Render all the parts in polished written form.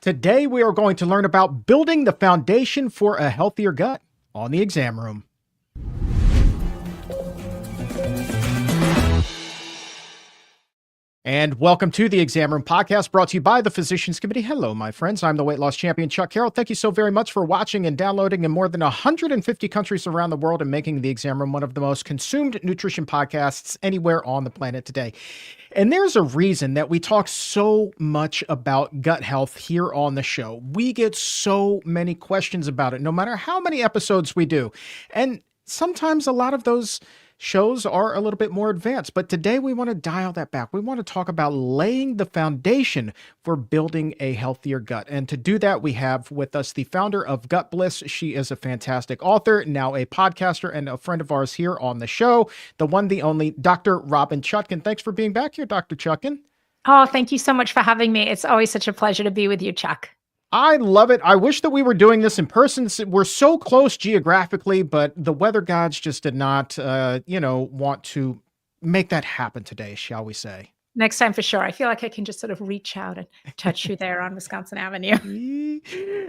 Today, we are going to learn about building the foundation for a healthier gut on the exam room. And welcome to the Exam Room Podcast, brought to you by the Physicians Committee. Hello, my friends. I'm the weight loss champion, Chuck Carroll. Thank you so very much for watching and downloading in more than 150 countries around the world and making the Exam Room one of the most consumed nutrition podcasts anywhere on the planet today. And there's a reason that we talk so much about gut health here on the show. We get so many questions about it, no matter how many episodes we do. And sometimes a lot of those shows are a little bit more advanced, but today we want to dial that back. We want to talk about laying the foundation for building a healthier gut. And to do that, we have with us the founder of Gut Bliss. She is a fantastic author, now a podcaster, and a friend of ours here on the show, the one, the only, Dr. Robynne Chutkan. Thanks for being back here, Dr. Chutkan. Oh, thank you so much for having me. It's always such a pleasure to be with you, Chuck. I love it. I wish that we were doing this in person. We're so close geographically, but the weather gods just did not, want to make that happen today, shall we say. Next time for sure. I feel like I can just sort of reach out and touch you there on Wisconsin Avenue.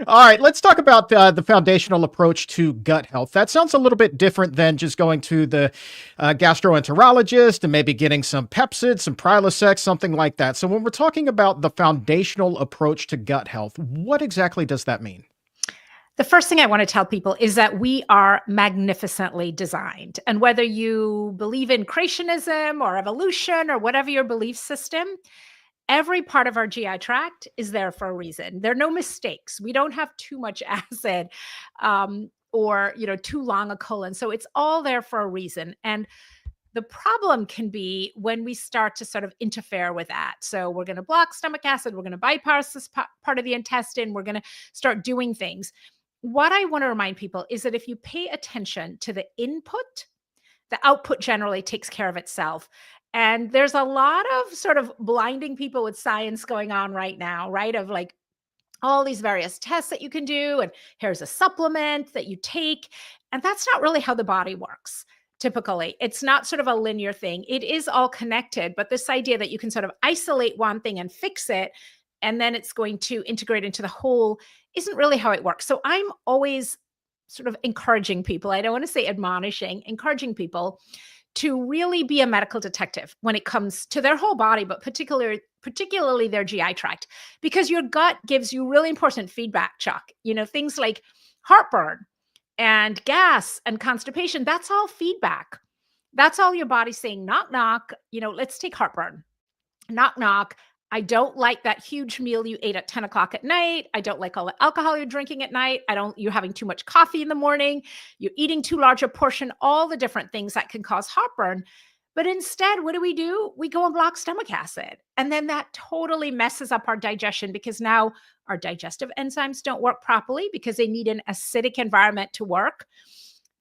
All right, let's talk about the foundational approach to gut health. That sounds a little bit different than just going to the gastroenterologist and maybe getting some Pepcid, some Prilosec, something like that. So when we're talking about the foundational approach to gut health, what exactly does that mean? The first thing I want to tell people is that we are magnificently designed. And whether you believe in creationism or evolution or whatever your belief system, every part of our GI tract is there for a reason. There are no mistakes. We don't have too much acid or too long a colon. So it's all there for a reason. And the problem can be when we start to sort of interfere with that. So we're going to block stomach acid. We're going to bypass this part of the intestine. We're going to start doing things. What I want to remind people is that if you pay attention to the input, the output generally takes care of itself. And there's a lot of sort of blinding people with science going on right now, right? Of like all these various tests that you can do. And here's a supplement that you take. And that's not really how the body works. Typically, it's not sort of a linear thing. It is all connected. But this idea that you can sort of isolate one thing and fix it, and then it's going to integrate into the whole isn't really how it works. So I'm always sort of encouraging people, I don't want to say admonishing, encouraging people to really be a medical detective when it comes to their whole body, but particularly their GI tract, because your gut gives you really important feedback, Chuck. Things like heartburn and gas and constipation, that's all feedback. That's all your body saying, knock, knock, let's take heartburn. Knock, knock. I don't like that huge meal you ate at 10 o'clock at night. I don't like all the alcohol you're drinking at night. You're having too much coffee in the morning. You're eating too large a portion, all the different things that can cause heartburn. But instead, what do? We go and block stomach acid. And then that totally messes up our digestion because now our digestive enzymes don't work properly because they need an acidic environment to work.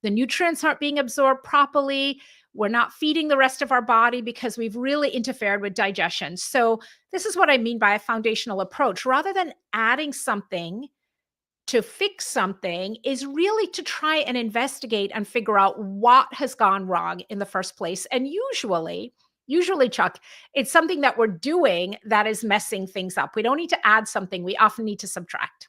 The nutrients aren't being absorbed properly. We're not feeding the rest of our body because we've really interfered with digestion. So this is what I mean by a foundational approach. Rather than adding something to fix something is really to try and investigate and figure out what has gone wrong in the first place. And usually, Chuck, it's something that we're doing that is messing things up. We don't need to add something. We often need to subtract.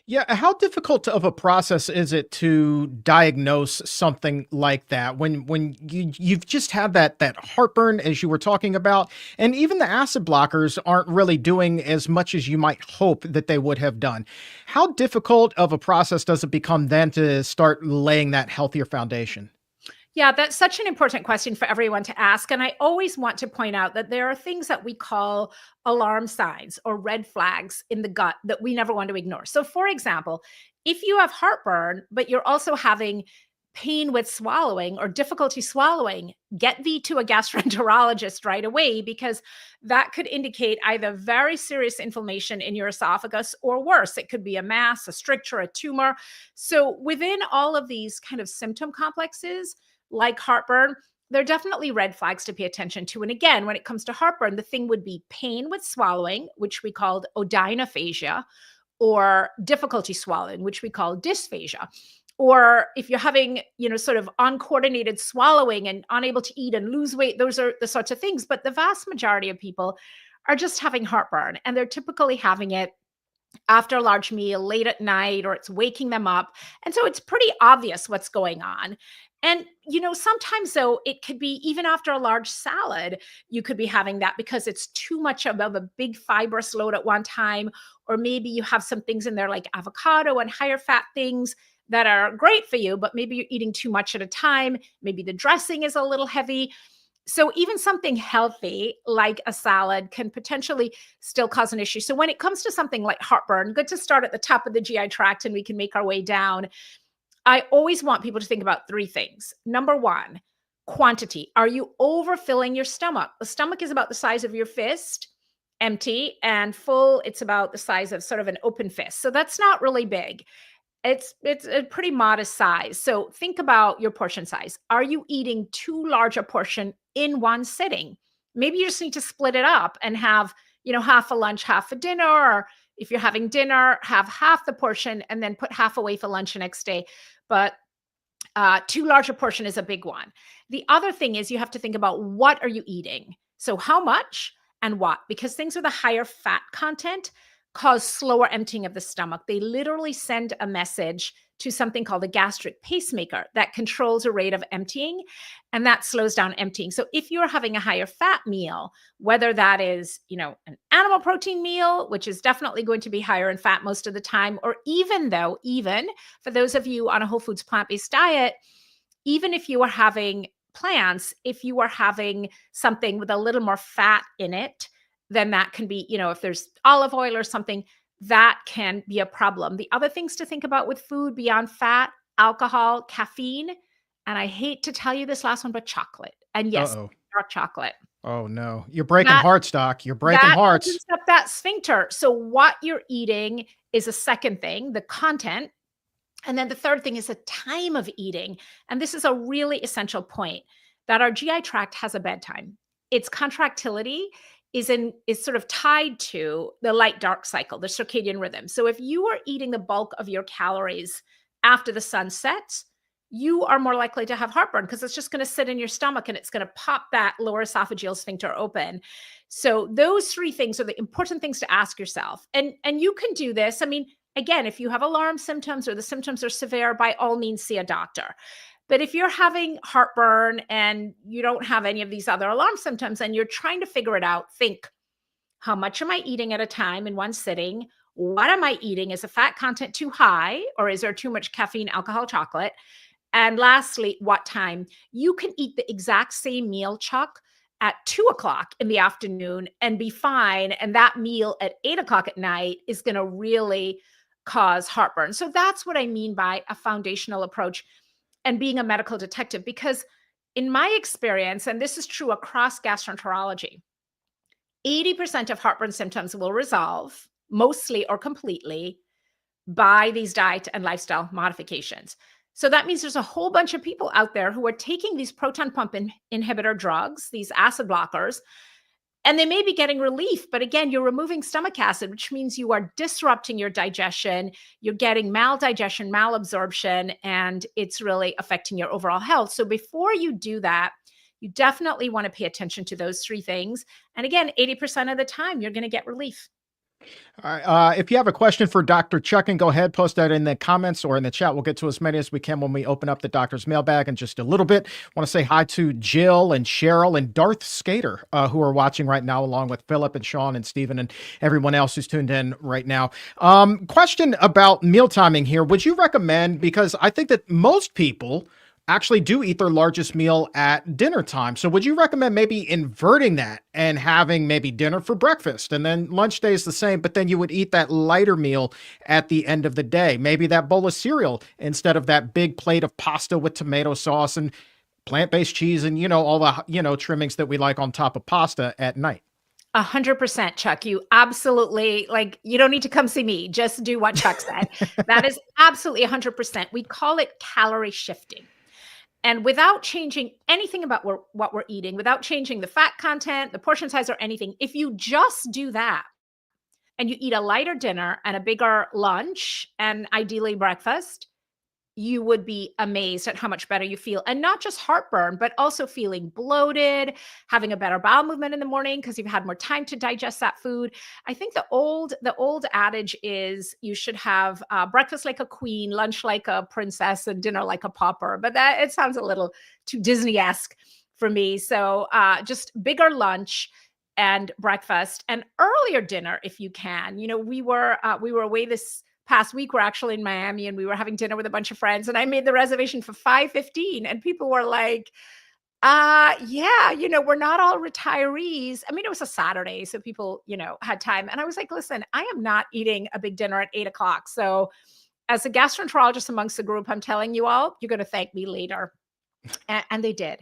Yeah, how difficult of a process is it to diagnose something like that when you've just had that heartburn as you were talking about, and even the acid blockers aren't really doing as much as you might hope that they would have done? How difficult of a process does it become then to start laying that healthier foundation? Yeah, that's such an important question for everyone to ask. And I always want to point out that there are things that we call alarm signs or red flags in the gut that we never want to ignore. So for example, if you have heartburn, but you're also having pain with swallowing or difficulty swallowing, get thee to a gastroenterologist right away, because that could indicate either very serious inflammation in your esophagus or worse. It could be a mass, a stricture, a tumor. So within all of these kind of symptom complexes, like heartburn, there are definitely red flags to pay attention to. And again, when it comes to heartburn, the thing would be pain with swallowing, which we called odynophagia, or difficulty swallowing, which we call dysphagia. Or if you're having, sort of uncoordinated swallowing and unable to eat and lose weight, those are the sorts of things. But the vast majority of people are just having heartburn, and they're typically having it after a large meal, late at night, or it's waking them up. And so it's pretty obvious what's going on. And, sometimes though, it could be even after a large salad, you could be having that because it's too much of a big fibrous load at one time. Or maybe you have some things in there like avocado and higher fat things that are great for you, but maybe you're eating too much at a time. Maybe the dressing is a little heavy. So even something healthy like a salad can potentially still cause an issue. So when it comes to something like heartburn, good to start at the top of the GI tract and we can make our way down. I always want people to think about three things. Number one, quantity. Are you overfilling your stomach? The stomach is about the size of your fist, empty, and full, it's about the size of sort of an open fist. So that's not really big. It's a pretty modest size. So think about your portion size. Are you eating too large a portion in one sitting? Maybe you just need to split it up and have, half a lunch, half a dinner, or if you're having dinner, have half the portion and then put half away for lunch the next day. But too large a portion is a big one. The other thing is you have to think about what are you eating? So how much and what? Because things with a higher fat content cause slower emptying of the stomach. They literally send a message to something called a gastric pacemaker that controls a rate of emptying, and that slows down emptying. So if you're having a higher fat meal, whether that is, an animal protein meal, which is definitely going to be higher in fat most of the time, or even for those of you on a whole foods plant-based diet, even if you are having plants, if you are having something with a little more fat in it, then that can be, if there's olive oil or something, that can be a problem. The other things to think about with food beyond fat, alcohol, caffeine, and I hate to tell you this last one, but chocolate. And yes, Uh-oh. dark chocolate. Oh, no. You're breaking That hearts, Doc. You're breaking that hearts. opens up that sphincter. So what you're eating is a second thing, the content. And then the third thing is the time of eating. And this is a really essential point, that our GI tract has a bedtime. Its contractility is sort of tied to the light dark cycle, the circadian rhythm. So if you are eating the bulk of your calories after the sun sets, you are more likely to have heartburn because it's just going to sit in your stomach and it's going to pop that lower esophageal sphincter open. So those three things are the important things to ask yourself. And you can do this. I mean, again, if you have alarm symptoms or the symptoms are severe, by all means, see a doctor. But if you're having heartburn and you don't have any of these other alarm symptoms and you're trying to figure it out, think, how much am I eating at a time in one sitting? What am I eating? Is the fat content too high, or is there too much caffeine, alcohol, chocolate? And lastly, what time? You can eat the exact same meal, Chuck, at 2:00 in the afternoon and be fine. And that meal at 8:00 at night is going to really cause heartburn. So that's what I mean by a foundational approach and being a medical detective, because in my experience, and this is true across gastroenterology, 80% of heartburn symptoms will resolve mostly or completely by these diet and lifestyle modifications. So that means there's a whole bunch of people out there who are taking these proton pump inhibitor drugs, these acid blockers, and they may be getting relief, but again, you're removing stomach acid, which means you are disrupting your digestion. You're getting maldigestion, malabsorption, and it's really affecting your overall health. So before you do that, you definitely want to pay attention to those three things. And again, 80% of the time, you're going to get relief. All right. If you have a question for Dr. Chutkan, go ahead, post that in the comments or in the chat. We'll get to as many as we can when we open up the doctor's mailbag in just a little bit. I want to say hi to Jill and Cheryl and Darth Skater, who are watching right now, along with Philip and Sean and Stephen and everyone else who's tuned in right now. Question about meal timing here. Would you recommend, because I think that most people actually do eat their largest meal at dinner time. So would you recommend maybe inverting that and having maybe dinner for breakfast and then lunch stays the same, but then you would eat that lighter meal at the end of the day? Maybe that bowl of cereal instead of that big plate of pasta with tomato sauce and plant-based cheese and, all the, trimmings that we like on top of pasta at night. 100%, Chuck. You absolutely, you don't need to come see me. Just do what Chuck said. That is absolutely 100%. We call it calorie shifting. And without changing anything about what we're eating, without changing the fat content, the portion size, or anything, if you just do that and you eat a lighter dinner and a bigger lunch and ideally breakfast, you would be amazed at how much better you feel. And not just heartburn, but also feeling bloated, having a better bowel movement in the morning because you've had more time to digest that food. I think the old adage is you should have breakfast like a queen, lunch like a princess, and dinner like a pauper. But that it sounds a little too Disney-esque for me. So just bigger lunch and breakfast and earlier dinner if you can. We were away this past week. We're actually in Miami and we were having dinner with a bunch of friends, and I made the reservation for 5:15, and people were like, yeah, we're not all retirees. I mean, it was a Saturday, so people, had time. And I was like, listen, I am not eating a big dinner at 8 o'clock. So as a gastroenterologist amongst the group, I'm telling you all, you're going to thank me later. And they did.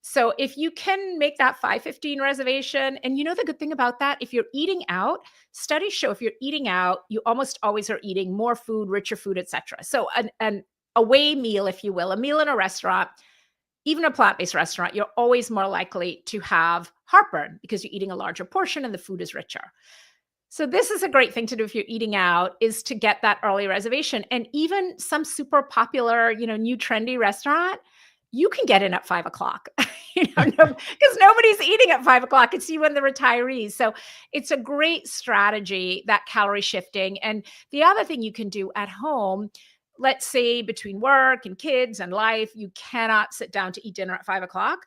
So if you can make that 5:15 reservation, and the good thing about that, if you're eating out, studies show if you're eating out, you almost always are eating more food, richer food, etc. So an away meal, if you will, a meal in a restaurant, even a plant-based restaurant, you're always more likely to have heartburn because you're eating a larger portion and the food is richer. So this is a great thing to do if you're eating out, is to get that early reservation. And even some super popular, new trendy restaurant, you can get in at 5 o'clock, because nobody's eating at 5 o'clock. It's you and the retirees. So it's a great strategy, that calorie shifting. And the other thing you can do at home, let's say between work and kids and life, you cannot sit down to eat dinner at 5 o'clock.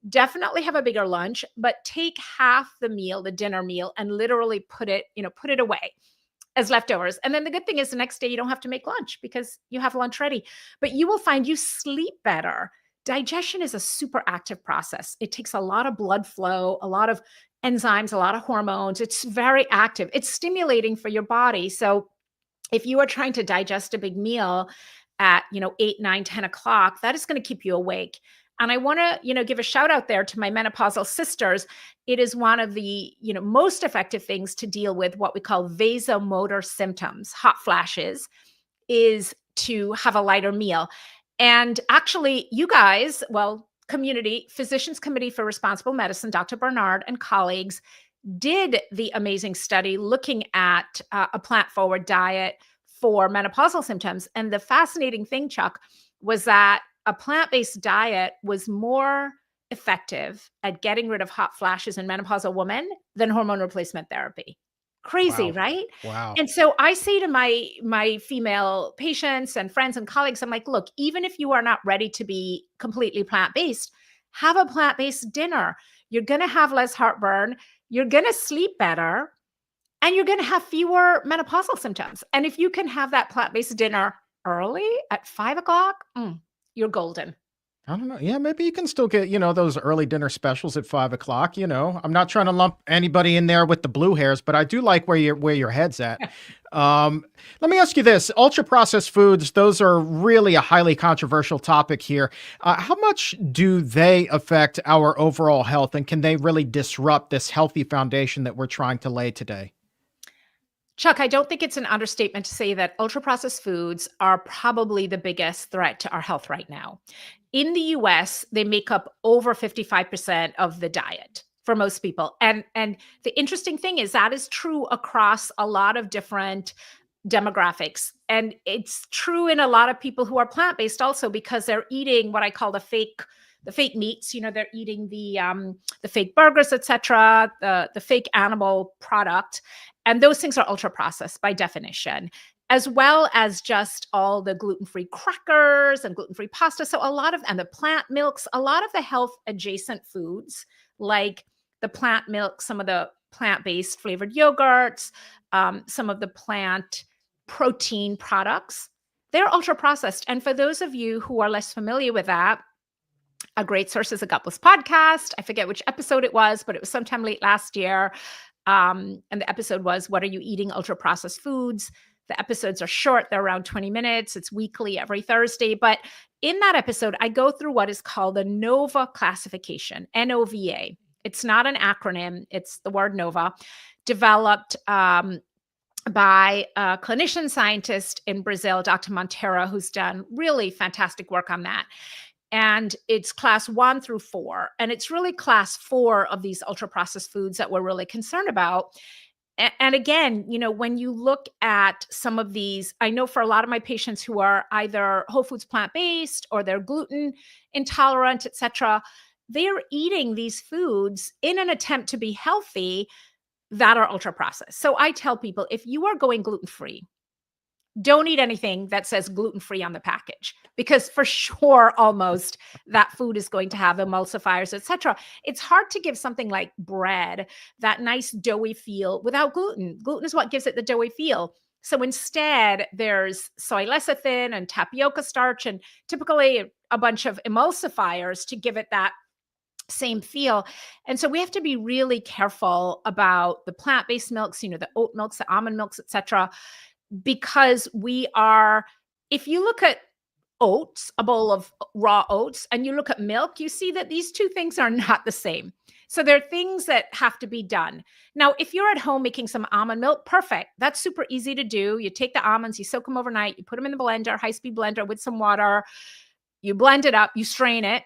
Definitely have a bigger lunch, but take half the meal, the dinner meal, and literally put it away as leftovers. And then the good thing is the next day you don't have to make lunch because you have lunch ready. But you will find you sleep better. Digestion is a super active process. It takes a lot of blood flow, a lot of enzymes, a lot of hormones. It's very active. It's stimulating for your body. So if you are trying to digest a big meal at, 8, 9, 10 o'clock, that is going to keep you awake. And I want to, give a shout out there to my menopausal sisters. It is one of the, most effective things to deal with what we call vasomotor symptoms, hot flashes, is to have a lighter meal. And actually, you guys, Physicians Committee for Responsible Medicine, Dr. Bernard and colleagues, did the amazing study looking at a plant-forward diet for menopausal symptoms. And the fascinating thing, Chuck, was that a plant-based diet was more effective at getting rid of hot flashes in menopausal women than hormone replacement therapy. Crazy, Wow. right? Wow. And so I say to my female patients and friends and colleagues, I'm like, look, even if you are not ready to be completely plant-based, have a plant-based dinner. You're going to have less heartburn. You're going to sleep better, and you're going to have fewer menopausal symptoms. And if you can have that plant-based dinner early at 5 o'clock, you're golden. I don't know. Yeah, maybe you can still get, those early dinner specials at 5 o'clock. I'm not trying to lump anybody in there with the blue hairs, but I do like where your head's at. Let me ask you this. Ultra processed foods, those are really a highly controversial topic here. How much do they affect our overall health, and can they really disrupt this healthy foundation that we're trying to lay today? Chuck, I don't think it's an understatement to say that ultra-processed foods are probably the biggest threat to our health right now. In the US, they make up over 55% of the diet for most people. And the interesting thing is that is true across a lot of different demographics. And it's true in a lot of people who are plant-based also, because they're eating what I call the fake meats. They're eating the fake burgers, etc., the fake animal product. And those things are ultra processed by definition, as well as just all the gluten-free crackers and gluten-free pasta. So and the plant milks, a lot of the health adjacent foods, like the plant milk, some of the plant-based flavored yogurts, some of the plant protein products, they're ultra processed. And for those of you who are less familiar with that, a great source is a Gutless podcast. I forget which episode it was, but it was sometime late last year. And the episode was, what are you eating ultra processed foods? The episodes are short. They're around 20 minutes. It's weekly every Thursday. But in that episode, I go through what is called the NOVA classification, NOVA. It's not an acronym. It's the word NOVA, developed by a clinician scientist in Brazil, Dr. Monteiro, who's done really fantastic work on that. And it's class 1 through 4. And it's really class 4 of these ultra processed foods that we're really concerned about. And again, when you look at some of these, I know for a lot of my patients who are either whole foods plant-based or they're gluten intolerant, etc., they're eating these foods in an attempt to be healthy that are ultra processed. So I tell people, if you are going gluten-free, don't eat anything that says gluten-free on the package, because for sure, almost, that food is going to have emulsifiers, etc. It's hard to give something like bread that nice doughy feel without gluten. Gluten is what gives it the doughy feel. So instead, there's soy lecithin and tapioca starch and typically a bunch of emulsifiers to give it that same feel. And so we have to be really careful about the plant-based milks, the oat milks, the almond milks, etc., because if you look at oats, a bowl of raw oats, and you look at milk, you see that these two things are not the same. So there are things that have to be done. Now, if you're at home making some almond milk, perfect. That's super easy to do. You take the almonds, you soak them overnight, you put them in the blender, high-speed blender with some water, you blend it up, you strain it.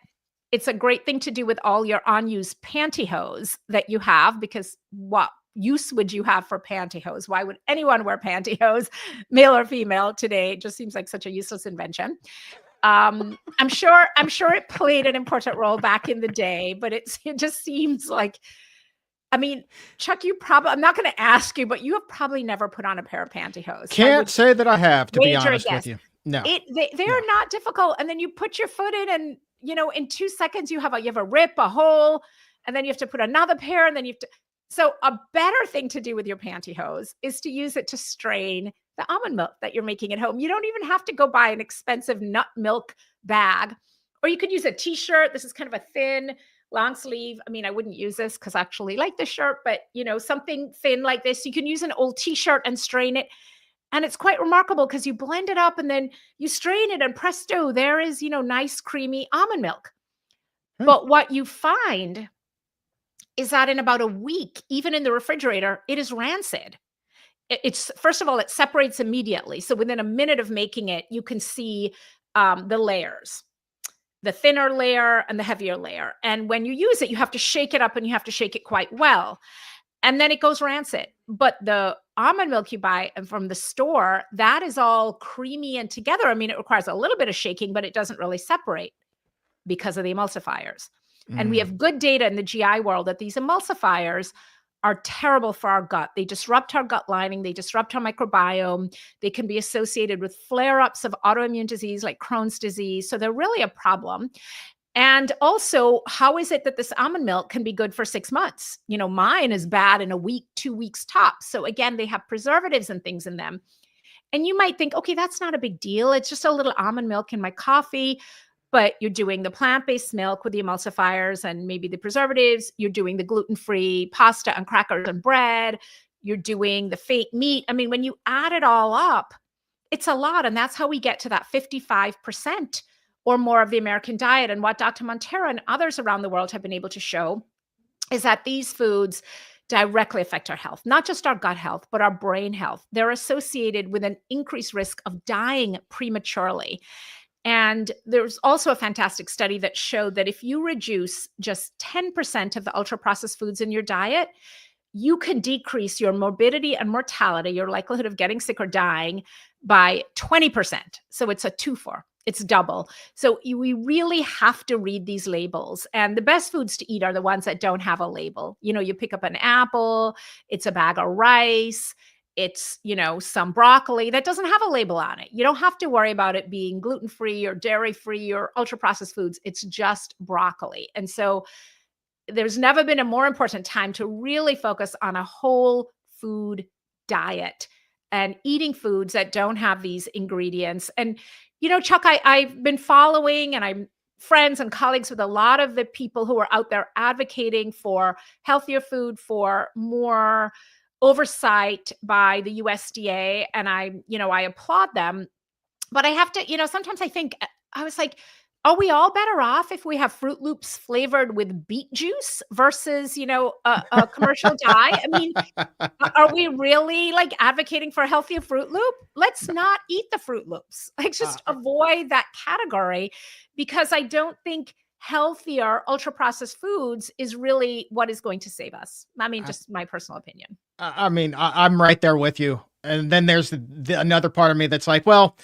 It's a great thing to do with all your unused pantyhose that you have, because what use would you have for pantyhose? Why would anyone wear pantyhose, male or female, today? It just seems like such a useless invention. I'm sure it played an important role back in the day, but it just seems like, I mean, Chuck, I'm not going to ask you, but you have probably never put on a pair of pantyhose. Can't say that I have, to be wager a honest with guess. you. No. They're not difficult. And then you put your foot in and, in 2 seconds you have a rip, a hole, and then you have to put another pair, and then you have to. So a better thing to do with your pantyhose is to use it to strain the almond milk that you're making at home. You don't even have to go buy an expensive nut milk bag, or you could use a t-shirt. This is kind of a thin, long sleeve. I mean, I wouldn't use this because I actually like the shirt, but something thin like this. You can use an old t-shirt and strain it. And it's quite remarkable because you blend it up and then you strain it, and presto, there is, nice creamy almond milk. But what you find is that in about a week, even in the refrigerator, it is rancid. It's, first of all, it separates immediately. So within a minute of making it, you can see the layers, the thinner layer and the heavier layer. And when you use it, you have to shake it up, and you have to shake it quite well. And then it goes rancid. But the almond milk you buy from the store, that is all creamy and together. I mean, it requires a little bit of shaking, but it doesn't really separate because of the emulsifiers. And we have good data in the GI world that these emulsifiers are terrible for our gut. They disrupt our gut lining. They disrupt our microbiome. They can be associated with flare-ups of autoimmune disease like Crohn's disease. So they're really a problem. And also, how is it that this almond milk can be good for 6 months? Mine is bad in a week, 2 weeks tops. So again, they have preservatives and things in them. And you might think, okay, that's not a big deal. It's just a little almond milk in my coffee. But you're doing the plant-based milk with the emulsifiers and maybe the preservatives. You're doing the gluten-free pasta and crackers and bread. You're doing the fake meat. I mean, when you add it all up, it's a lot. And that's how we get to that 55% or more of the American diet. And what Dr. Montero and others around the world have been able to show is that these foods directly affect our health, not just our gut health, but our brain health. They're associated with an increased risk of dying prematurely. And there's also a fantastic study that showed that if you reduce just 10% of the ultra-processed foods in your diet, you can decrease your morbidity and mortality, your likelihood of getting sick or dying, by 20%. So it's a 2-for. It's double. So we really have to read these labels. And the best foods to eat are the ones that don't have a label. You pick up an apple, it's a bag of rice, it's, some broccoli that doesn't have a label on it. You don't have to worry about it being gluten-free or dairy-free or ultra-processed foods. It's just broccoli. And so there's never been a more important time to really focus on a whole food diet and eating foods that don't have these ingredients. And, Chuck, I've been following, and I'm friends and colleagues with a lot of the people who are out there advocating for healthier food, for more oversight by the USDA. And I applaud them, but I have to, sometimes I was like, are we all better off if we have Fruit Loops flavored with beet juice versus, a commercial dye? I mean, are we really advocating for a healthier Fruit Loop? Let's not eat the Fruit Loops. Just avoid that category, because I don't think healthier ultra processed foods is really what is going to save us. I mean, just my personal opinion. I mean, I'm right there with you. And then there's another part of me that's like, well,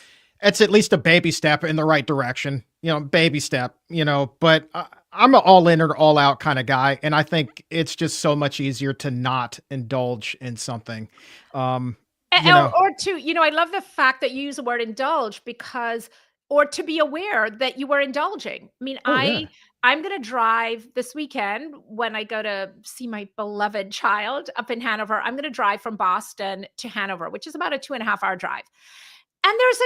it's at least a baby step in the right direction, baby step, but I'm an all in or all out kind of guy. And I think it's just so much easier to not indulge in something. Um, you know, Or to, I love the fact that you use the word indulge because, or to be aware that you were indulging. I mean, oh, yeah. I'm going to drive this weekend when I go to see my beloved child up in Hanover. I'm going to drive from Boston to Hanover, which is about a 2.5 hour drive. And there is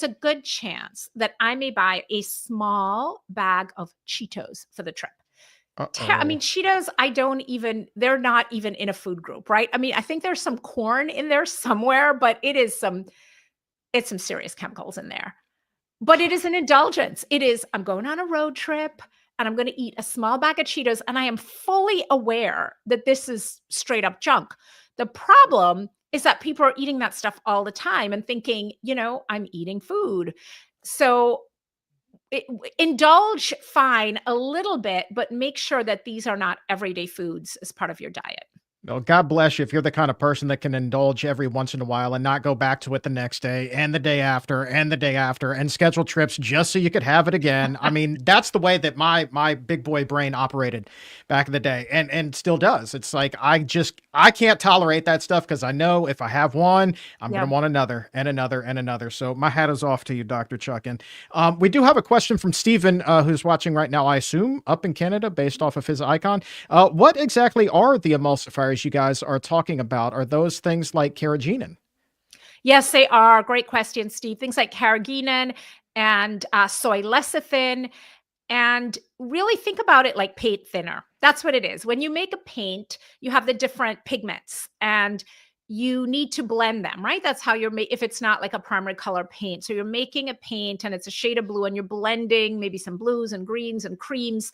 a good chance that I may buy a small bag of Cheetos for the trip. I mean, Uh-oh. Cheetos, they're not even in a food group, right? I mean, I think there's some corn in there somewhere, but it's some serious chemicals in there. But it is an indulgence. I'm going on a road trip and I'm going to eat a small bag of Cheetos. And I am fully aware that this is straight up junk. The problem is that people are eating that stuff all the time and thinking, I'm eating food. So indulge fine a little bit, but make sure that these are not everyday foods as part of your diet. Well, God bless you if you're the kind of person that can indulge every once in a while and not go back to it the next day and the day after and the day after and schedule trips just so you could have it again. I mean, that's the way that my big boy brain operated back in the day and still does. It's like I can't tolerate that stuff because I know if I have one, I'm Yeah. gonna want another and another and another. So my hat is off to you, Dr. Chutkan. We do have a question from Stephen, who's watching right now, I assume, up in Canada, based off of his icon. What exactly are the emulsifiers you guys are talking about? Are those things like carrageenan? Yes, they are. Great question, Steve. Things like carrageenan and soy lecithin. And really think about it like paint thinner. That's what it is. When you make a paint, you have the different pigments and you need to blend them, right? That's how if it's not like a primary color paint. So you're making a paint and it's a shade of blue and you're blending maybe some blues and greens and creams.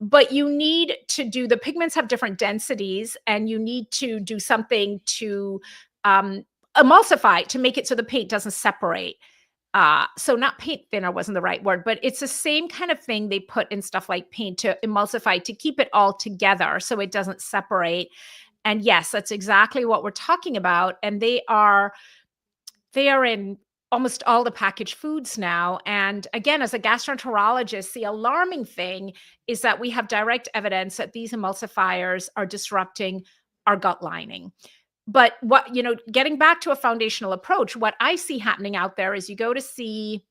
But you need to the pigments have different densities and you need to do something to um, emulsify to make it so the paint doesn't separate. So not paint thinner wasn't the right word, but it's the same kind of thing they put in stuff like paint to emulsify to keep it all together so it doesn't separate. And yes, that's exactly what we're talking about. And they are in almost all the packaged foods now. And again, as a gastroenterologist, the alarming thing is that we have direct evidence that these emulsifiers are disrupting our gut lining. But getting back to a foundational approach, what I see happening out there is you go to see,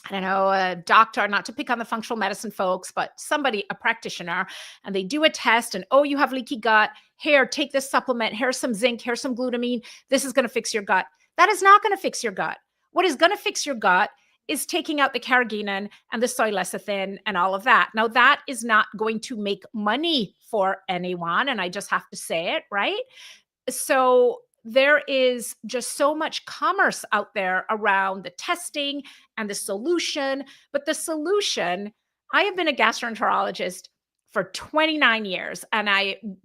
I don't know, a doctor, not to pick on the functional medicine folks, but a practitioner, and they do a test and, oh, you have leaky gut. Here, take this supplement. Here's some zinc. Here's some glutamine. This is going to fix your gut. That is not going to fix your gut. What is going to fix your gut is taking out the carrageenan and the soy lecithin and all of that. Now, that is not going to make money for anyone. And I just have to say it, right? So there is just so much commerce out there around the testing and the solution. But the solution, I have been a gastroenterologist for 29 years. And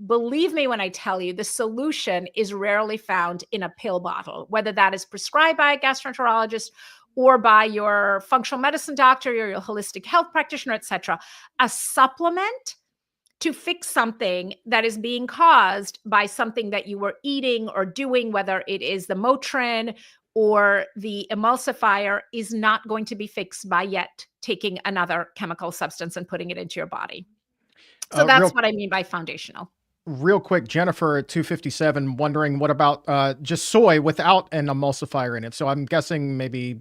believe me when I tell you, the solution is rarely found in a pill bottle, whether that is prescribed by a gastroenterologist or by your functional medicine doctor or your holistic health practitioner, et cetera. A supplement to fix something that is being caused by something that you were eating or doing, whether it is the Motrin or the emulsifier, is not going to be fixed by yet taking another chemical substance and putting it into your body. So that's Real what I mean by foundational. real quick, Jennifer at 257 wondering what about just soy without an emulsifier in it. So I'm guessing maybe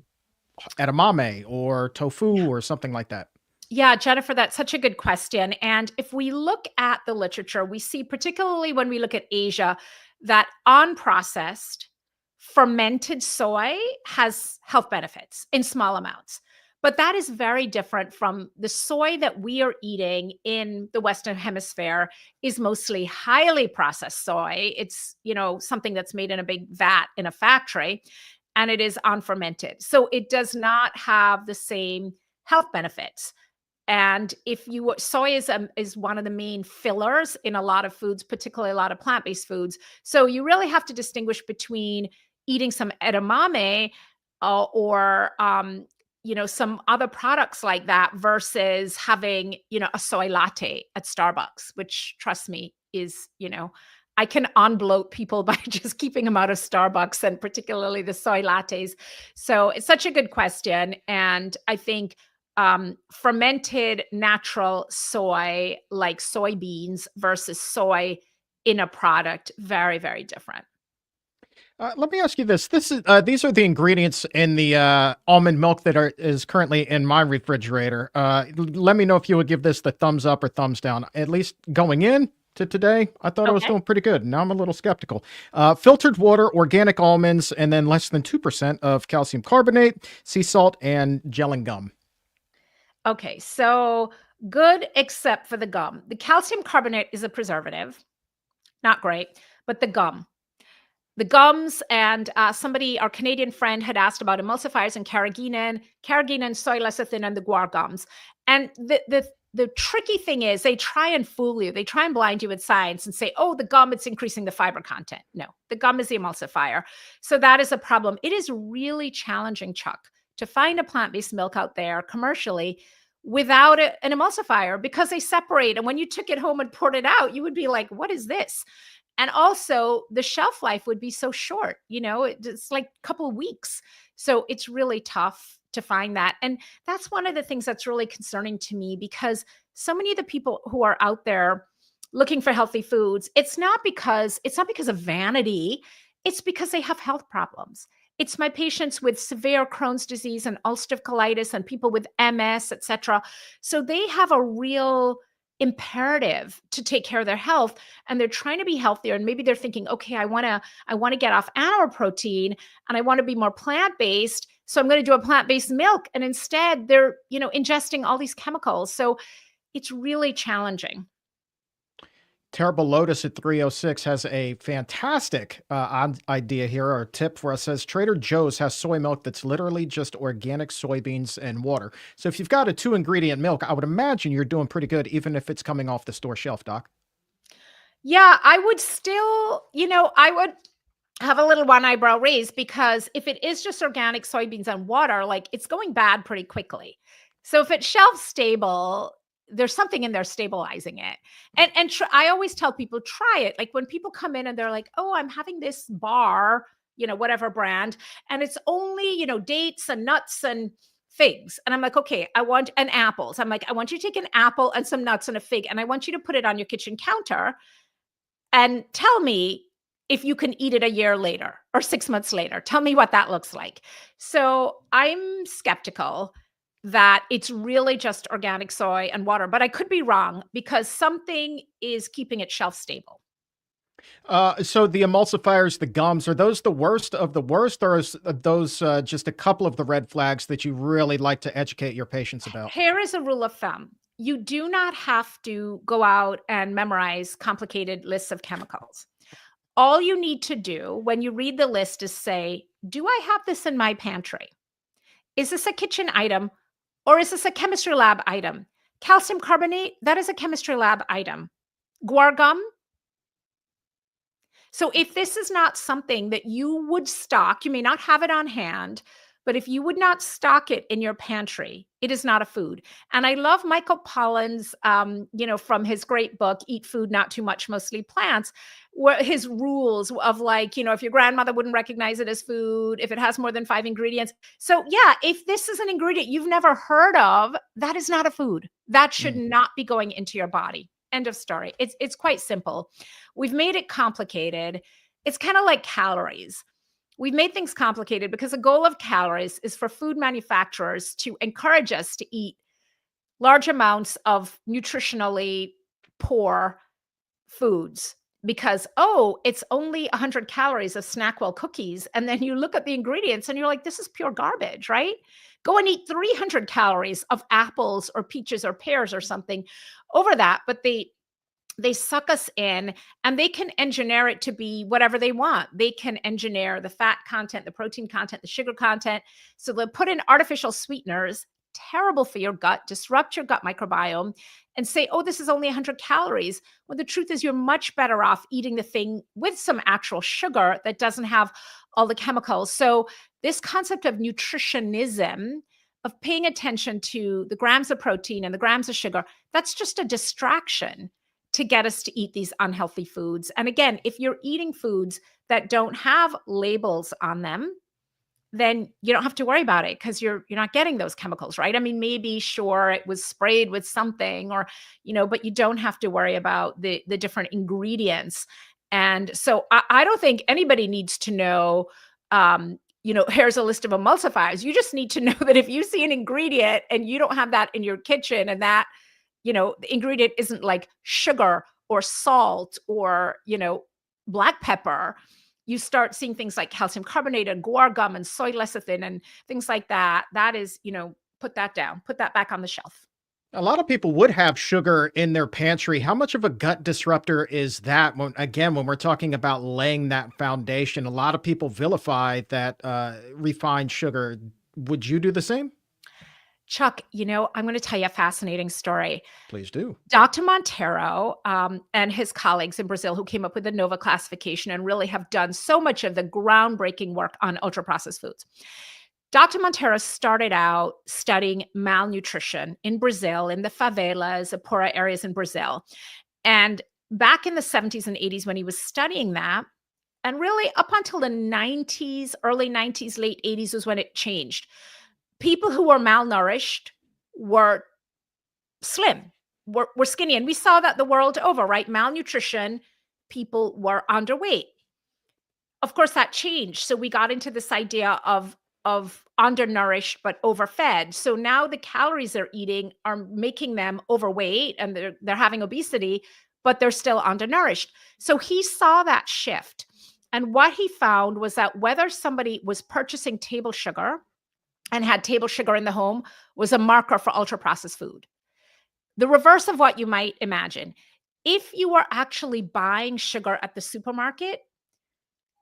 edamame or tofu or something like that. Yeah, Jennifer, that's such a good question. And if we look at the literature, we see, particularly when we look at Asia, that unprocessed fermented soy has health benefits in small amounts. But that is very different from the soy that we are eating in the Western Hemisphere is mostly highly processed soy. It's, something that's made in a big vat in a factory, and it is unfermented. So it does not have the same health benefits. And soy is one of the main fillers in a lot of foods, particularly a lot of plant-based foods. So you really have to distinguish between eating some edamame or some other products like that versus having, a soy latte at Starbucks, which, trust me, is, I can unbloat people by just keeping them out of Starbucks and particularly the soy lattes. So it's such a good question. And I think fermented natural soy, like soybeans versus soy in a product, very, very different. Let me ask you this. These are the ingredients in the almond milk that is currently in my refrigerator. Let me know if you would give this the thumbs up or thumbs down. At least going in to today, I thought I was Okay. doing pretty good. Now I'm a little skeptical. Filtered water, organic almonds, and then less than 2% of calcium carbonate, sea salt, and gelling gum. Okay. So good, except for the gum. The calcium carbonate is a preservative. Not great, but the gums and somebody, our Canadian friend, had asked about emulsifiers and carrageenan, soy lecithin, and the guar gums. And the tricky thing is they try and fool you. They try and blind you with science and say, oh, the gum, it's increasing the fiber content. No, the gum is the emulsifier. So that is a problem. It is really challenging, Chuck, to find a plant-based milk out there commercially without an emulsifier because they separate. And when you took it home and poured it out, you would be like, what is this? And also the shelf life would be so short, it's like a couple of weeks. So it's really tough to find that. And that's one of the things that's really concerning to me because so many of the people who are out there looking for healthy foods, it's not because of vanity, it's because they have health problems. It's my patients with severe Crohn's disease and ulcerative colitis and people with MS, etc. So they have a real imperative to take care of their health and they're trying to be healthier and maybe they're thinking, okay, I want to get off animal protein and I want to be more plant-based, so I'm going to do a plant-based milk, and instead they're ingesting all these chemicals. So it's really challenging. Terrible Lotus at 306 has a fantastic idea here or tip for us. Says Trader Joe's has soy milk that's literally just organic soybeans and water. So if you've got a 2 ingredient milk, I would imagine you're doing pretty good, even if it's coming off the store shelf, Doc. Yeah, I would still, I would have a little one eyebrow raised because if it is just organic soybeans and water, like it's going bad pretty quickly. So if it's shelf stable, there's something in there stabilizing it. And I always tell people try it. Like when people come in and they're like, "Oh, I'm having this bar, whatever brand, and it's only, dates and nuts and figs." And I'm like, "Okay, and apples." I'm like, "I want you to take an apple and some nuts and a fig, and I want you to put it on your kitchen counter and tell me if you can eat it a year later or 6 months later. Tell me what that looks like." So I'm skeptical that it's really just organic soy and water, but I could be wrong because something is keeping it shelf stable. So the emulsifiers, the gums, are those the worst of the worst, or is those just a couple of the red flags that you really like to educate your patients about? Here is a rule of thumb. You do not have to go out and memorize complicated lists of chemicals. All you need to do when you read the list is say, do I have this in my pantry? Is this a kitchen item or is this a chemistry lab item? Calcium carbonate, that is a chemistry lab item. Guar gum. So if this is not something that you would stock, you may not have it on hand, but if you would not stock it in your pantry, it is not a food. And I love Michael Pollan's, from his great book, Eat Food, Not Too Much, Mostly Plants, where his rules of like, if your grandmother wouldn't recognize it as food, if it has more than 5 ingredients. So yeah, if this is an ingredient you've never heard of, that is not a food. That should Mm. not be going into your body. End of story. It's quite simple. We've made it complicated. It's kind of like calories. We've made things complicated because the goal of calories is for food manufacturers to encourage us to eat large amounts of nutritionally poor foods because, oh, it's only 100 calories of Snackwell cookies. And then you look at the ingredients and you're like, this is pure garbage, right? Go and eat 300 calories of apples or peaches or pears or something over that. But they suck us in and they can engineer it to be whatever they want. They can engineer the fat content, the protein content, the sugar content. So they'll put in artificial sweeteners, terrible for your gut, disrupt your gut microbiome, and say, oh, this is only 100 calories. When the truth is you're much better off eating the thing with some actual sugar that doesn't have all the chemicals. So this concept of nutritionism, of paying attention to the grams of protein and the grams of sugar, that's just a distraction to get us to eat these unhealthy foods. And again, if you're eating foods that don't have labels on them, then you don't have to worry about it because you're not getting those chemicals, right? I mean, maybe sure it was sprayed with something or, but you don't have to worry about the different ingredients. And so I don't think anybody needs to know, here's a list of emulsifiers. You just need to know that if you see an ingredient and you don't have that in your kitchen and that, the ingredient isn't like sugar or salt or, black pepper, you start seeing things like calcium carbonate and guar gum and soy lecithin and things like that. That is, put that down, put that back on the shelf. A lot of people would have sugar in their pantry. How much of a gut disruptor is that? When we're talking about laying that foundation, a lot of people vilify that refined sugar. Would you do the same? Chuck, I'm going to tell you a fascinating story. Please do. Dr. Montero and his colleagues in Brazil who came up with the NOVA classification and really have done so much of the groundbreaking work on ultra-processed foods. Dr. Montero started out studying malnutrition in Brazil, in the favelas, the poorer areas in Brazil. And back in the 70s and 80s when he was studying that, and really up until the 90s, early 90s, late 80s was when it changed. People who were malnourished were slim, were skinny. And we saw that the world over, right? Malnutrition, people were underweight. Of course, that changed. So we got into this idea of undernourished but overfed. So now the calories they're eating are making them overweight and they're having obesity, but they're still undernourished. So he saw that shift. And what he found was that whether somebody was purchasing table sugar and had table sugar in the home was a marker for ultra-processed food. The reverse of what you might imagine. If you were actually buying sugar at the supermarket,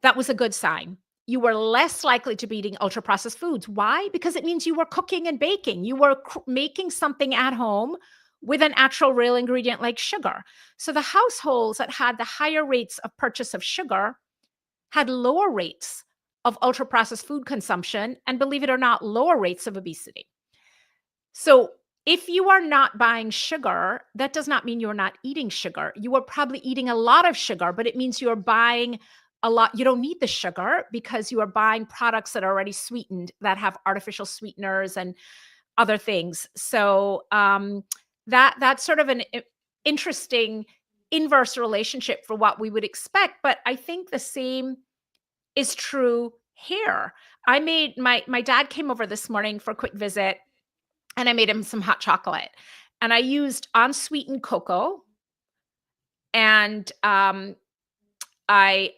that was a good sign. You were less likely to be eating ultra-processed foods. Why? Because it means you were cooking and baking. You were making something at home with an actual real ingredient like sugar. So the households that had the higher rates of purchase of sugar had lower rates of ultra-processed food consumption, and believe it or not, lower rates of obesity. So if you are not buying sugar, that does not mean you're not eating sugar. You are probably eating a lot of sugar, but it means you're buying a lot. You don't need the sugar because you are buying products that are already sweetened, that have artificial sweeteners and other things. So that's sort of an interesting inverse relationship for what we would expect. But I think the same is true here. I made my dad came over this morning for a quick visit and I made him some hot chocolate and I used unsweetened cocoa and I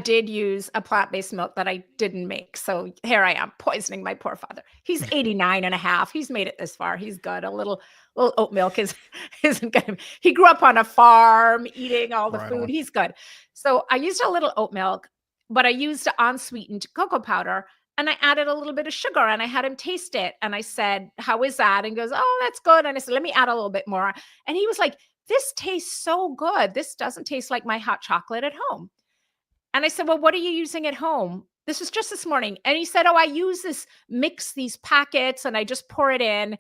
did use a plant-based milk that I didn't make. So here I am poisoning my poor father. He's 89 and a half. He's made it this far. He's good. A little oat milk isn't good. He grew up on a farm eating all the food. He's good. So I used a little oat milk, but I used unsweetened cocoa powder and I added a little bit of sugar and I had him taste it. And I said, how is that? And he goes, oh, that's good. And I said, let me add a little bit more. And he was like, this tastes so good. This doesn't taste like my hot chocolate at home. And I said, well, what are you using at home? This was just this morning. And he said, oh, I use these packets and I just pour it in.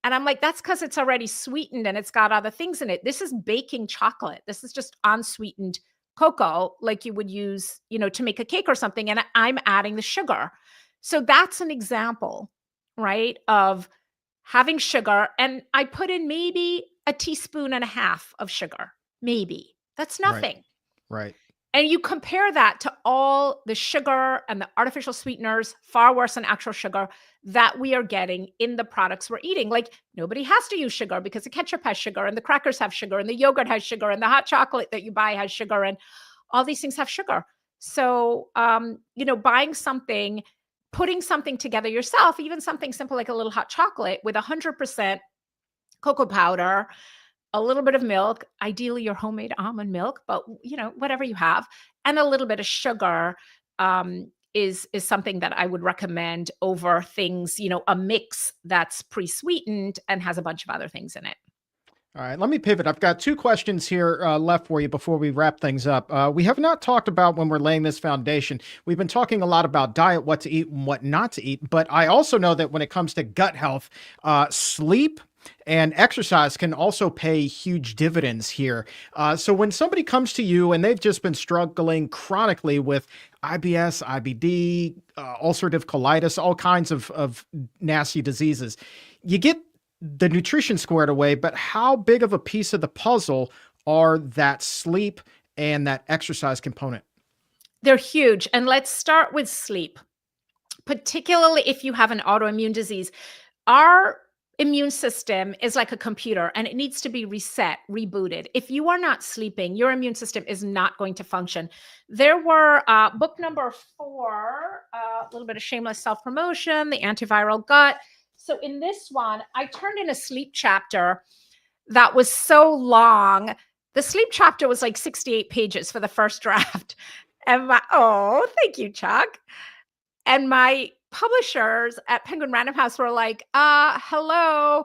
And I'm like, that's because it's already sweetened and it's got other things in it. This is baking chocolate. This is just unsweetened cocoa like you would use, to make a cake or something. And I'm adding the sugar. So that's an example, right, of having sugar. And I put in maybe a teaspoon and a half of sugar, maybe. That's nothing. Right. And you compare that to all the sugar and the artificial sweeteners, far worse than actual sugar, that we are getting in the products we're eating. Like nobody has to use sugar because the ketchup has sugar and the crackers have sugar and the yogurt has sugar and the hot chocolate that you buy has sugar and all these things have sugar. So, buying something, putting something together yourself, even something simple like a little hot chocolate with 100% cocoa powder, a little bit of milk, ideally your homemade almond milk, but whatever you have, and a little bit of sugar is something that I would recommend over things, a mix that's pre-sweetened and has a bunch of other things in it. All right, let me pivot. I've got two questions here left for you before we wrap things up. We have not talked about when we're laying this foundation. We've been talking a lot about diet, what to eat and what not to eat. But I also know that when it comes to gut health, sleep And exercise can also pay huge dividends here. So when somebody comes to you and they've just been struggling chronically with IBS, IBD, ulcerative colitis, all kinds of nasty diseases, you get the nutrition squared away, but how big of a piece of the puzzle are that sleep and that exercise component? They're huge. And let's start with sleep, particularly if you have an autoimmune disease. Our immune system is like a computer and it needs to be reset, rebooted. If you are not sleeping, your immune system is not going to function. There were book number 4, a little bit of shameless self-promotion, The Antiviral Gut. So in this one, I turned in a sleep chapter that was so long. The sleep chapter was like 68 pages for the first draft. And thank you, Chuck. And my publishers at Penguin Random House were like, hello,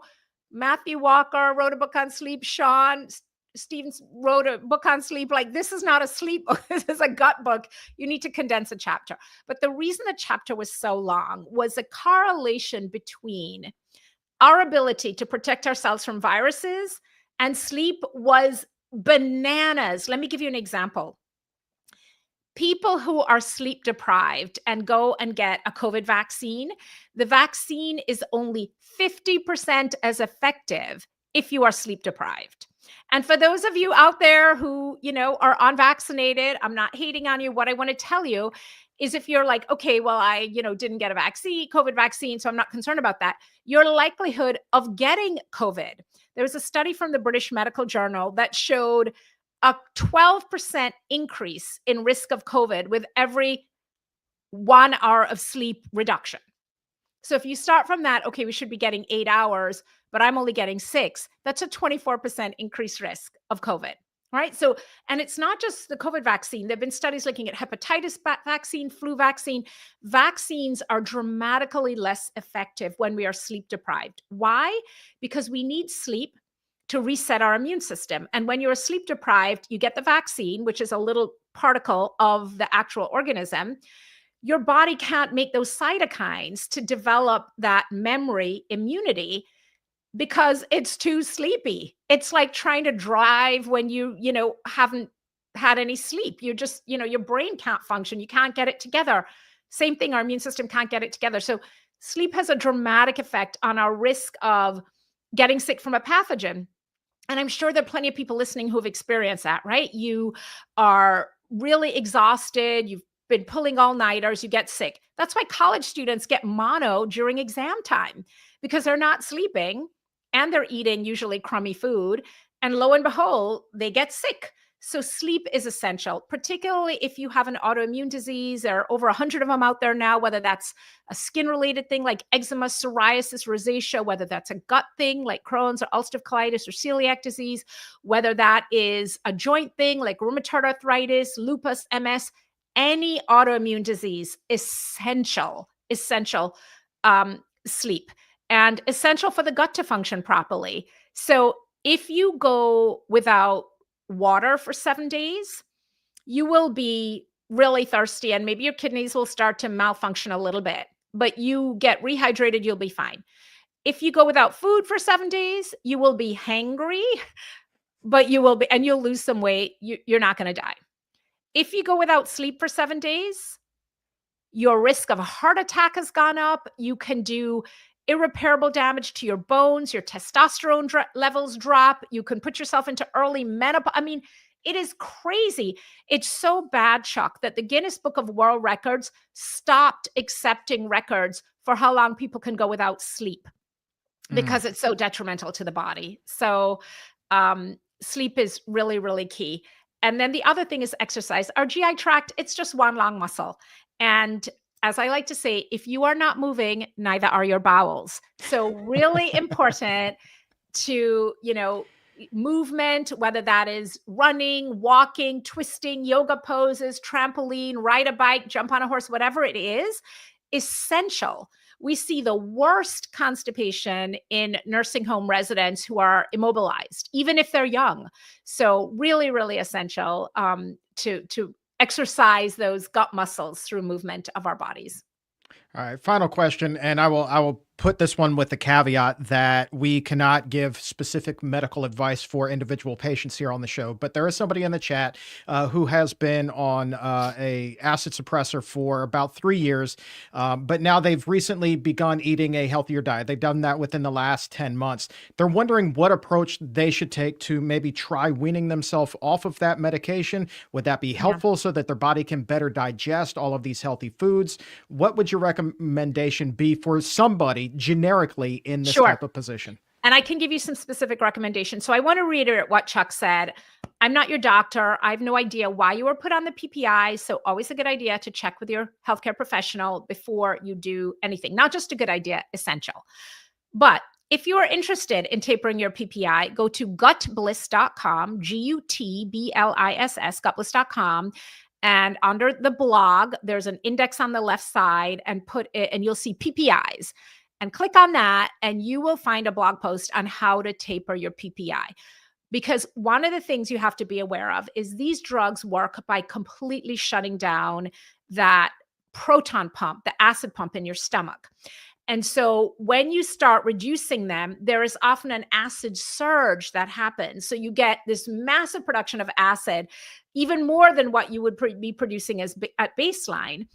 Matthew Walker wrote a book on sleep. Sean Stevens wrote a book on sleep. Like, this is not a sleep book. This is a gut book. You need to condense a chapter. But the reason the chapter was so long was a correlation between our ability to protect ourselves from viruses and sleep was bananas. Let me give you an example. People who are sleep deprived and go and get a COVID vaccine, the vaccine is only 50% as effective if you are sleep deprived. And for those of you out there who, are unvaccinated, I'm not hating on you. What I want to tell you is if you're like, okay, well, I, didn't get a vaccine, COVID vaccine, so I'm not concerned about that. Your likelihood of getting COVID. There was a study from the British Medical Journal that showed a 12% increase in risk of COVID with every 1 hour of sleep reduction. So if you start from that, okay, we should be getting 8 hours, but I'm only getting 6. That's a 24% increased risk of COVID, right? So, and it's not just the COVID vaccine. There've been studies looking at hepatitis vaccine, flu vaccine. Vaccines are dramatically less effective when we are sleep deprived. Why? Because we need sleep to reset our immune system. And when you're sleep deprived, you get the vaccine, which is a little particle of the actual organism. Your body can't make those cytokines to develop that memory immunity because it's too sleepy. It's like trying to drive when you haven't had any sleep. You just, your brain can't function. You can't get it together. Same thing, our immune system can't get it together. So sleep has a dramatic effect on our risk of getting sick from a pathogen. And I'm sure there are plenty of people listening who have experienced that, right? You are really exhausted. You've been pulling all-nighters. You get sick. That's why college students get mono during exam time because they're not sleeping and they're eating usually crummy food. And lo and behold, they get sick. So sleep is essential, particularly if you have an autoimmune disease. There are over 100 of them out there now, whether that's a skin-related thing like eczema, psoriasis, rosacea, whether that's a gut thing like Crohn's or ulcerative colitis or celiac disease, whether that is a joint thing like rheumatoid arthritis, lupus, MS, any autoimmune disease, essential sleep, and essential for the gut to function properly. So if you go without water for 7 days, you will be really thirsty and maybe your kidneys will start to malfunction a little bit, but you get rehydrated, you'll be fine. If you go without food for 7 days, you will be hangry, but you'll lose some weight. You're not going to die. If you go without sleep for 7 days, your risk of a heart attack has gone up. You can do irreparable damage to your bones, your testosterone levels drop. You can put yourself into early menopause. I mean, it is crazy. It's so bad, Chuck, that the Guinness Book of World Records stopped accepting records for how long people can go without sleep because it's so detrimental to the body. So sleep is really, really key. And then the other thing is exercise. Our GI tract, it's just one long muscle. And as I like to say, if you are not moving, neither are your bowels. So really important to, movement, whether that is running, walking, twisting, yoga poses, trampoline, ride a bike, jump on a horse, whatever it is, essential. We see the worst constipation in nursing home residents who are immobilized, even if they're young. So really, really essential to exercise those gut muscles through movement of our bodies. All right, final question, and I will put this one with the caveat that we cannot give specific medical advice for individual patients here on the show. But there is somebody in the chat who has been on a acid suppressor for about 3 years, but now they've recently begun eating a healthier diet. They've done that within the last 10 months. They're wondering what approach they should take to maybe try weaning themselves off of that medication. Would that be Yeah. helpful so that their body can better digest all of these healthy foods? What would your recommendation be for somebody generically in this Sure. type of position? And I can give you some specific recommendations. So I want to reiterate what Chuck said. I'm not your doctor. I have no idea why you were put on the PPI. So always a good idea to check with your healthcare professional before you do anything. Not just a good idea, essential. But if you are interested in tapering your PPI, go to gutbliss.com, GUTBLISS, gutbliss.com. And under the blog, there's an index on the left side and you'll see PPIs. And click on that, and you will find a blog post on how to taper your PPI. Because one of the things you have to be aware of is these drugs work by completely shutting down that proton pump, the acid pump in your stomach. And so when you start reducing them, there is often an acid surge that happens. So you get this massive production of acid, even more than what you would be producing at baseline.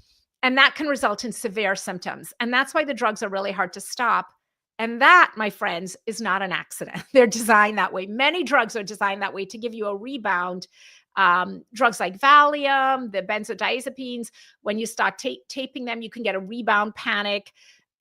And that can result in severe symptoms. And that's why the drugs are really hard to stop. And that, my friends, is not an accident. They're designed that way. Many drugs are designed that way to give you a rebound. Drugs like Valium, the benzodiazepines, when you start taping them, you can get a rebound panic.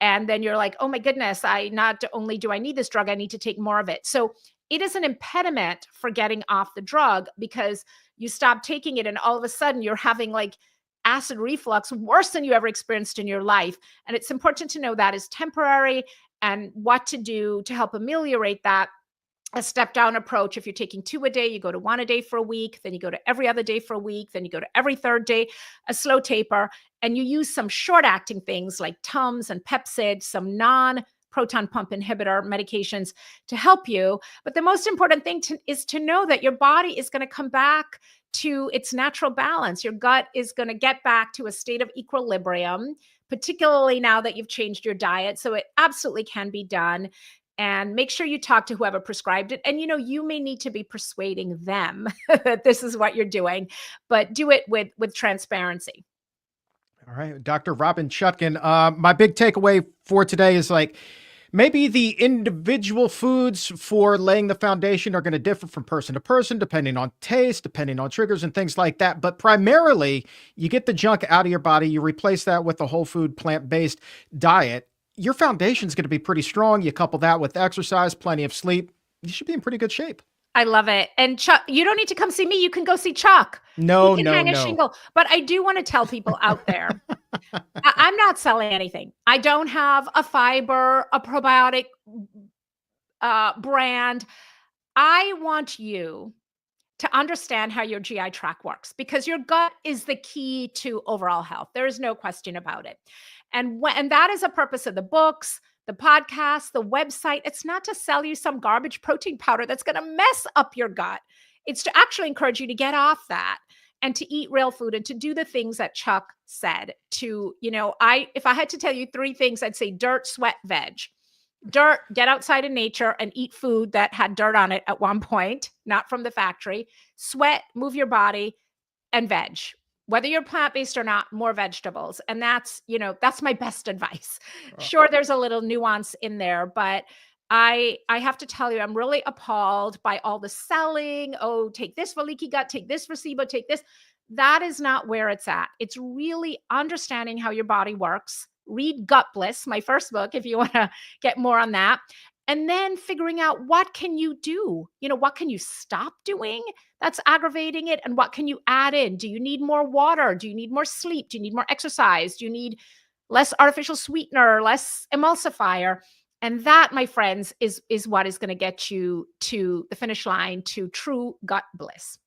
And then you're like, oh my goodness, not only do I need this drug, I need to take more of it. So it is an impediment for getting off the drug because you stop taking it and all of a sudden you're having like acid reflux worse than you ever experienced in your life. And it's important to know that is temporary and what to do to help ameliorate that. A step down approach. If you're taking 2 a day, you go to 1 a day for a week, then you go to every other day for a week, then you go to every third day, a slow taper, and you use some short acting things like Tums and Pepcid, some non-proton pump inhibitor medications to help you. But the most important thing is to know that your body is going to come back to its natural balance. Your gut is going to get back to a state of equilibrium, particularly now that you've changed your diet. So it absolutely can be done. And make sure you talk to whoever prescribed it. And, you may need to be persuading them that this is what you're doing, but do it with transparency. All right, Dr. Robynne Chutkan. My big takeaway for today is like maybe the individual foods for laying the foundation are going to differ from person to person, depending on taste, depending on triggers and things like that. But primarily, you get the junk out of your body, you replace that with a whole food, plant-based diet. Your foundation is going to be pretty strong. You couple that with exercise, plenty of sleep, you should be in pretty good shape. I love it. And Chuck, you don't need to come see me. You can go see Chuck. No, he can no, hang a no. shingle. But I do want to tell people out there, I'm not selling anything. I don't have a fiber, a probiotic brand. I want you to understand how your GI tract works because your gut is the key to overall health. There is no question about it. And that is a purpose of the books, the podcast, the website. It's not to sell you some garbage protein powder that's going to mess up your gut. It's to actually encourage you to get off that and to eat real food and to do the things that Chuck said if I had to tell you 3 things, I'd say dirt, sweat, veg. Dirt, get outside in nature and eat food that had dirt on it at one point, not from the factory. Sweat, move your body, and veg. Whether you're plant-based or not, more vegetables. And that's my best advice. Sure, there's a little nuance in there, but I have to tell you, I'm really appalled by all the selling. Oh, take this for leaky gut, take this for SIBO, take this. That is not where it's at. It's really understanding how your body works. Read Gut Bliss, my first book, if you want to get more on that. And then figuring out what can you do? What can you stop doing that's aggravating it? And what can you add in? Do you need more water? Do you need more sleep? Do you need more exercise? Do you need less artificial sweetener, less emulsifier? And that, my friends, is what is going to get you to the finish line, to true gut bliss.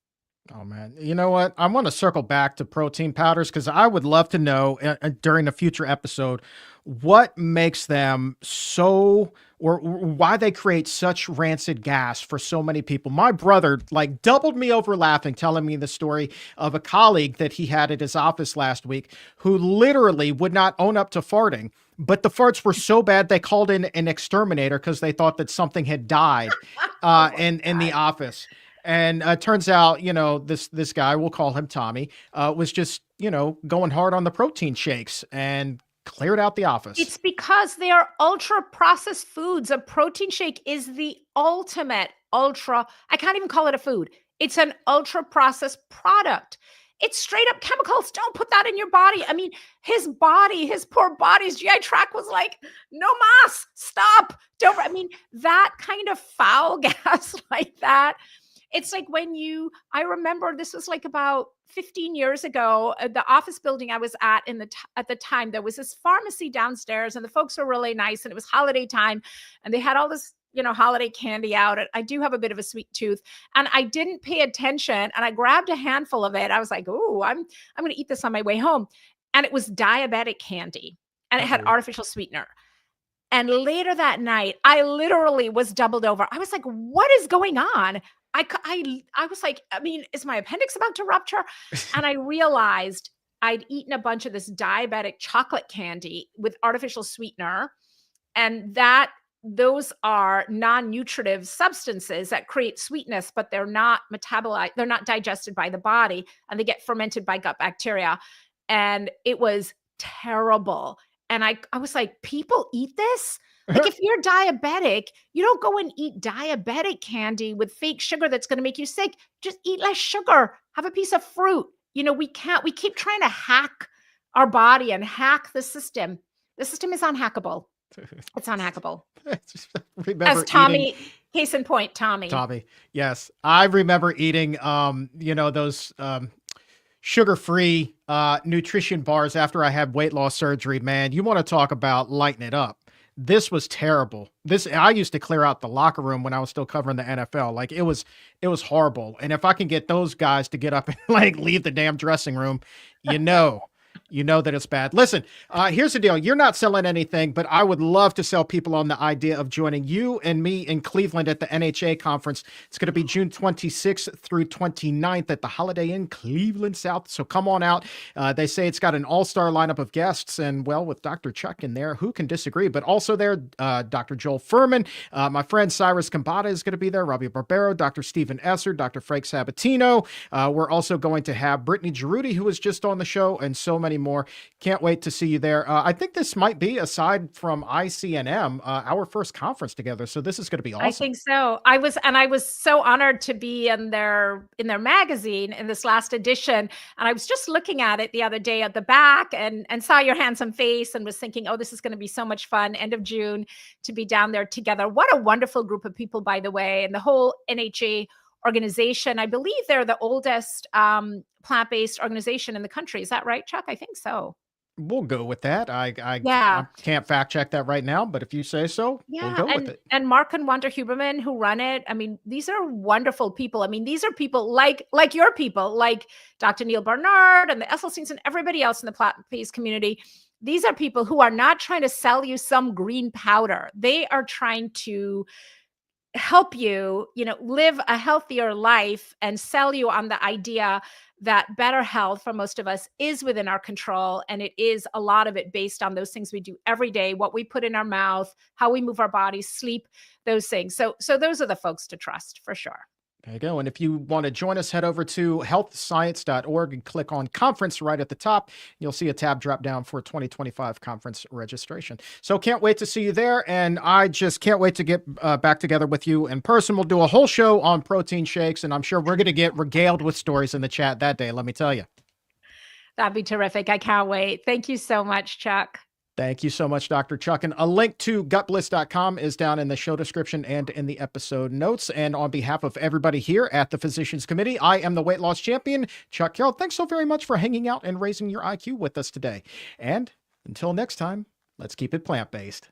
Oh, man. You know what? I want to circle back to protein powders because I would love to know during a future episode what makes them so or why they create such rancid gas for so many people. My brother like doubled me over laughing, telling me the story of a colleague that he had at his office last week who literally would not own up to farting. But the farts were so bad they called in an exterminator because they thought that something had died Oh my in the God. office. And turns out, this guy, we'll call him Tommy, was just, going hard on the protein shakes and cleared out the office. It's because they are ultra processed foods. A protein shake is the ultimate ultra, I can't even call it a food. It's an ultra processed product. It's straight up chemicals. Don't put that in your body. I mean, his poor body's GI tract was like, no mas, stop. Don't, I mean, that kind of foul gas like that. It's like I remember this was like about 15 years ago, the office building I was at at the time, there was this pharmacy downstairs and the folks were really nice and it was holiday time and they had all this, holiday candy out. And I do have a bit of a sweet tooth and I didn't pay attention and I grabbed a handful of it. I was like, "Oh, I'm going to eat this on my way home." And it was diabetic candy and it had Uh-oh. artificial sweetener. And later that night, I literally was doubled over. I was like, "What is going on?" I was like, I mean, is my appendix about to rupture? And I realized I'd eaten a bunch of this diabetic chocolate candy with artificial sweetener, and those are non-nutritive substances that create sweetness, but they're not metabolized, they're not digested by the body, and they get fermented by gut bacteria. And it was terrible. And I was like, people eat this? Like if you're diabetic, you don't go and eat diabetic candy with fake sugar that's going to make you sick. Just eat less sugar. Have a piece of fruit. We keep trying to hack our body and hack the system. The system is unhackable. It's unhackable. Remember As Tommy, eating case in point, Tommy. Tommy. Yes, I remember eating those sugar-free nutrition bars after I had weight loss surgery. Man, you want to talk about lighting it up. This was terrible. I used to clear out the locker room when I was still covering the NFL. Like it was horrible. And if I can get those guys to get up and like leave the damn dressing room, you know that it's bad. Listen, here's the deal. You're not selling anything, but I would love to sell people on the idea of joining you and me in Cleveland at the NHA conference. It's going to be June 26th through 29th at the Holiday Inn Cleveland South. So come on out. They say it's got an all-star lineup of guests, and well, with Dr. Chutkan there, who can disagree? But also there, Dr. Joel Furman, my friend Cyrus Kambata is going to be there, Robbie Barbero, Dr. Stephen Esser, Dr. Frank Sabatino. We're also going to have Brittany Giroudi, who was just on the show, and so many more. Can't wait to see you there. I think this might be, aside from ICNM, our first conference together. So this is going to be awesome. I think so. I was so honored to be in their magazine in this last edition. And I was just looking at it the other day at the back and saw your handsome face and was thinking, oh, this is going to be so much fun. End of June to be down there together. What a wonderful group of people, by the way. And the whole NHA organization, I believe they're the oldest plant-based organization in the country. Is that right, Chuck? I think so. We'll go with that. Yeah. I can't fact check that right now, but if you say so, we'll go with it. And Mark and Wanda Huberman, who run it, I mean, these are wonderful people. I mean, these are people like your people, like Dr. Neil Barnard and the Esselsteins and everybody else in the plant-based community. These are people who are not trying to sell you some green powder. They are trying to help you, live a healthier life and sell you on the idea that better health for most of us is within our control. And it is a lot of it based on those things we do every day, what we put in our mouth, how we move our bodies, sleep, those things. So those are the folks to trust for sure. There you go. And if you want to join us, head over to healthscience.org and click on conference right at the top. You'll see a tab drop down for 2025 conference registration. So can't wait to see you there. And I just can't wait to get back together with you in person. We'll do a whole show on protein shakes, and I'm sure we're going to get regaled with stories in the chat that day. Let me tell you. That'd be terrific. I can't wait. Thank you so much, Chuck. Thank you so much, Dr. Chutkan. A link to gutbliss.com is down in the show description and in the episode notes. And on behalf of everybody here at the Physicians Committee, I am the weight loss champion, Chuck Carroll. Thanks so very much for hanging out and raising your IQ with us today. And until next time, let's keep it plant-based.